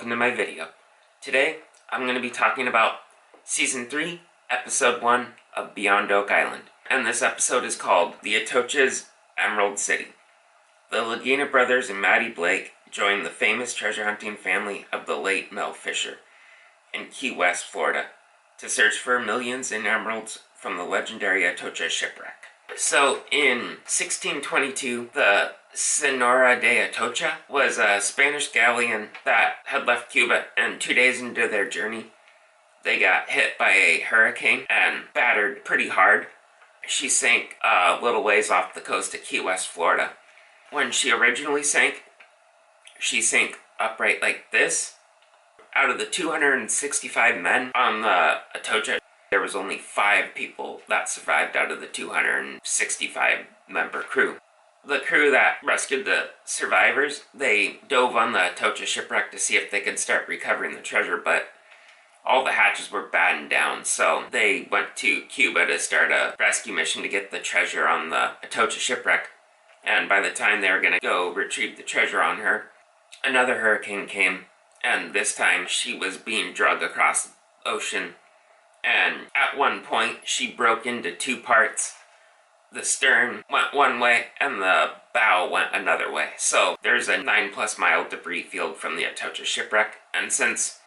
welcome to my video. Today, I'm going to be talking about Season 3, Episode 1 of Beyond Oak Island. And this episode is called The Atocha's Emerald City. The Lagina brothers and Matty Blake joined the famous treasure hunting family of the late Mel Fisher in Key West, Florida, to search for millions in emeralds from the legendary Atocha Shipwreck. So, in 1622, the Senora de Atocha was a Spanish galleon that had left Cuba, and 2 days into their journey, they got hit by a hurricane and battered pretty hard. She sank a little ways off the coast of Key West, Florida. When she originally sank, she sank upright like this. Out of the 265 men on the Atocha, there was only 5 people that survived out of the 265 member crew. The crew that rescued the survivors, they dove on the Atocha shipwreck to see if they could start recovering the treasure, but all the hatches were battened down, so they went to Cuba to start a rescue mission to get the treasure on the Atocha shipwreck. And by the time they were going to go retrieve the treasure on her, another hurricane came, and this time she was being dragged across the ocean. And at one point, she broke into 2 parts. The stern went one way, and the bow went another way. So there's a 9+ mile debris field from the Atocha shipwreck. And since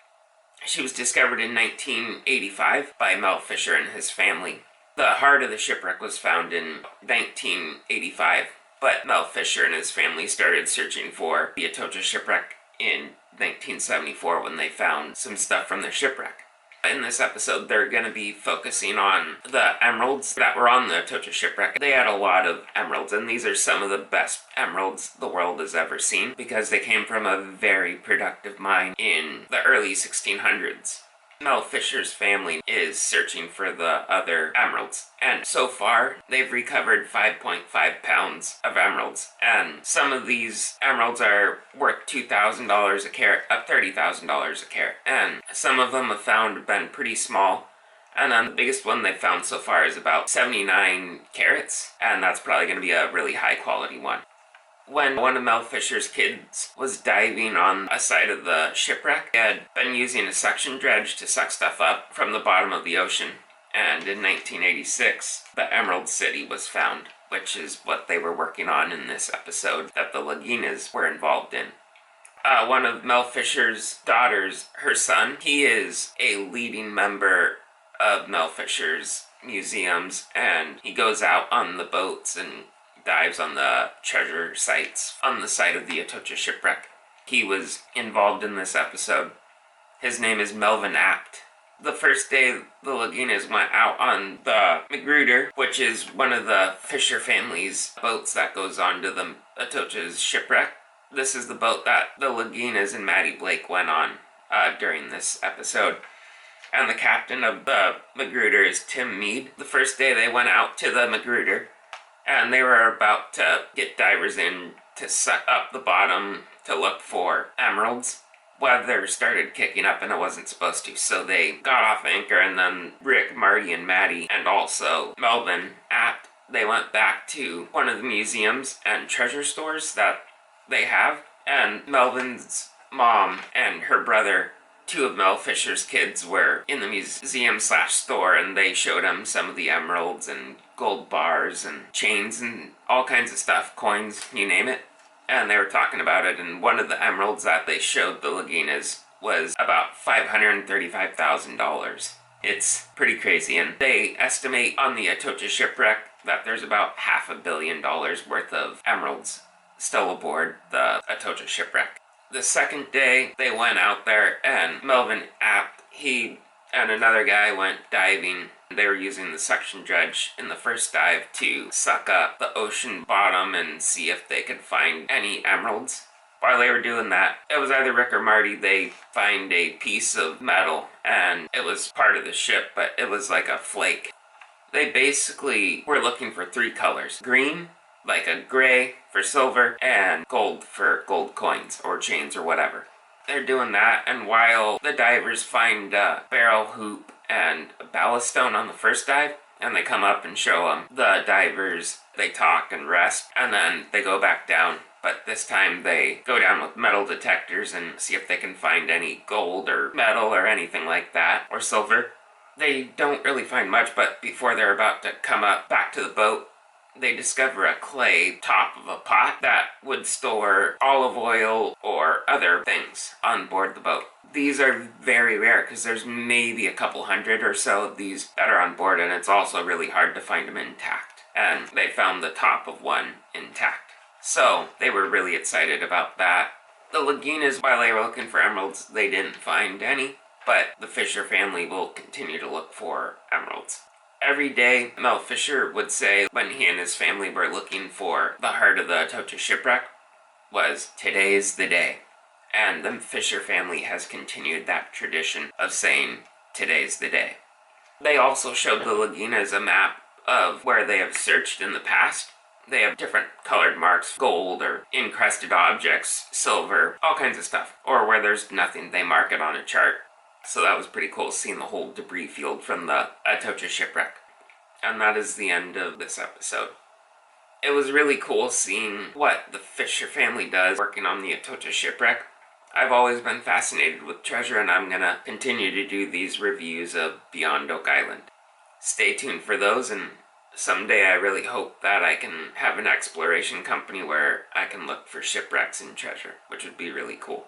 she was discovered in 1985 by Mel Fisher and his family, the heart of the shipwreck was found in 1985. But Mel Fisher and his family started searching for the Atocha shipwreck in 1974 when they found some stuff from the shipwreck. In this episode, they're going to be focusing on the emeralds that were on the Atocha shipwreck. They had a lot of emeralds, and these are some of the best emeralds the world has ever seen because they came from a very productive mine in the early 1600s. Mel Fisher's family is searching for the other emeralds, and so far, they've recovered 5.5 pounds of emeralds, and some of these emeralds are worth $2,000 a carat, up $30,000 a carat, and some of them have been pretty small, and then the biggest one they've found so far is about 79 carats, and that's probably going to be a really high quality one. When one of Mel Fisher's kids was diving on a side of the shipwreck, he had been using a suction dredge to suck stuff up from the bottom of the ocean. And in 1986, the Emerald City was found, which is what they were working on in this episode that the Laginas were involved in. One of Mel Fisher's daughters, her son, he is a leading member of Mel Fisher's museums, and he goes out on the boats and dives on the treasure sites on the site of the Atocha shipwreck. He was involved in this episode. His name is Melvin Apt. The first day the Laginas went out on the Magruder, which is one of the Fisher family's boats that goes on to the Atocha's shipwreck. This is the boat that the Laginas and Matty Blake went on during this episode. And the captain of the Magruder is Tim Mead. The first day they went out to the Magruder, and they were about to get divers in to suck up the bottom to look for emeralds. Weather started kicking up and it wasn't supposed to, so they got off anchor, and then Rick, Marty, and Matty, and also Melvin Apt, they went back to one of the museums and treasure stores that they have, and Melvin's mom and her brother, 2 of Mel Fisher's kids, were in the museum/store, and they showed him some of the emeralds and gold bars and chains and all kinds of stuff, coins, you name it. And they were talking about it, and one of the emeralds that they showed the Laginas was about $535,000. It's pretty crazy, and they estimate on the Atocha shipwreck that there's about $500 million worth of emeralds still aboard the Atocha shipwreck. The second day, they went out there, and Melvin Apt, he and another guy went diving. They were using the suction dredge in the first dive to suck up the ocean bottom and see if they could find any emeralds. While they were doing that, it was either Rick or Marty, they find a piece of metal, and it was part of the ship, but it was like a flake. They basically were looking for 3 colors. Green, like a gray for silver, and gold for gold coins or chains or whatever. They're doing that, and while the divers find a barrel hoop and a ballast stone on the first dive, and they come up and show them the divers. They talk and rest, and then they go back down. But this time they go down with metal detectors and see if they can find any gold or metal or anything like that, or silver. They don't really find much, but before they're about to come up back to the boat, they discover a clay top of a pot that would store olive oil or other things on board the boat. These are very rare because there's maybe a couple hundred or so of these that are on board, and it's also really hard to find them intact. And they found the top of one intact. So they were really excited about that. The Laginas, while they were looking for emeralds, they didn't find any, but the Fisher family will continue to look for emeralds. Every day, Mel Fisher would say when he and his family were looking for the heart of the Atocha Shipwreck was, "Today's the day." And the Fisher family has continued that tradition of saying, "Today's the day." They also showed the Laginas a map of where they have searched in the past. They have different colored marks, gold or encrusted objects, silver, all kinds of stuff. Or where there's nothing, they mark it on a chart. So that was pretty cool, seeing the whole debris field from the Atocha Shipwreck. And that is the end of this episode. It was really cool seeing what the Fisher family does working on the Atocha Shipwreck. I've always been fascinated with treasure, and I'm gonna continue to do these reviews of Beyond Oak Island. Stay tuned for those, and someday I really hope that I can have an exploration company where I can look for shipwrecks and treasure, which would be really cool.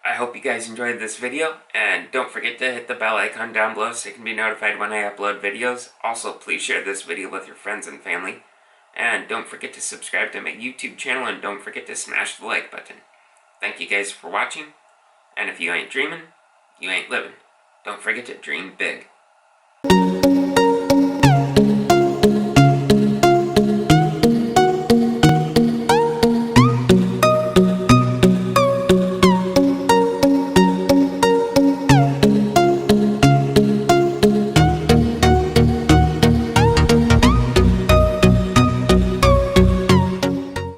I hope you guys enjoyed this video, and don't forget to hit the bell icon down below so you can be notified when I upload videos. Also, please share this video with your friends and family. And don't forget to subscribe to my YouTube channel, and don't forget to smash the like button. Thank you guys for watching, and if you ain't dreaming, you ain't living. Don't forget to dream big.